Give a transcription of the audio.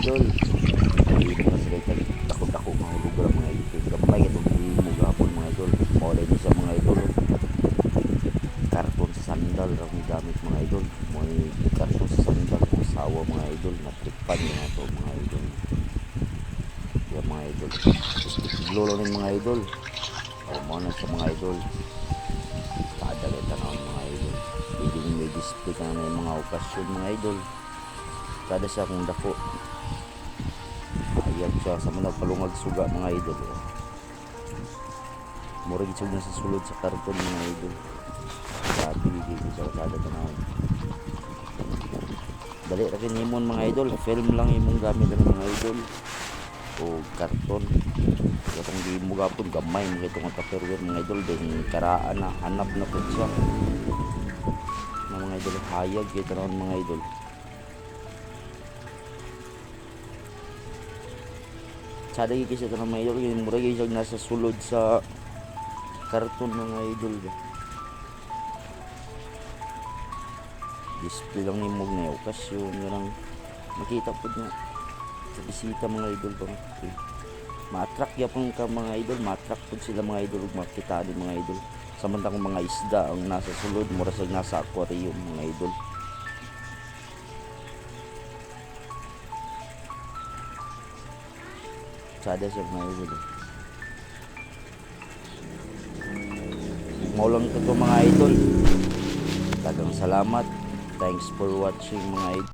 idol. Dito na sila dako-dako mga lugar mga idol. Gamay itong himo gapon mga idol. Mawala niya sa mga idol. Karton sa sandal ang gamit mga idol. May karton sa sandal ng asawa mga idol. Natripan na ito mga idol. Yan mga idol. Tiglo lang mga idol. O mo na sa mga idol. Kadagay tanaw mga idol. Pwede may display ka na yung mga okasyon mga idol. Kada siya kung dako. Ayan siya sa mga palungag suga mga idol. Mura gitsog na sa sulod sa karton mga idol. Sabi dito sa kada tanaw. Dali ra kin himon mga idol. Film lang imong gamit ng mga idol. O karton. Katong di mo gapon gamay mo itong tupperware mga idol. Then karaan na hanap na po siya. Na mga idol hayag kita ron mga idol. Sada gigis ito ng mga idol. Yung mura gigis nasa sulod sa karton mga idol. Display lang yung mug na okasyon. Yan makita po niya sa bisita mga idol. Ma-attract yapon ka mga idol. Ma-attract po sila mga idol. Makita din mga idol. Samantang mga isda ang nasa sulod. Mura sa nasa aquarium mga idol. Sada siya mga idol. Maulang ito mga idol. Tagang salamat. Thanks for watching mga idol.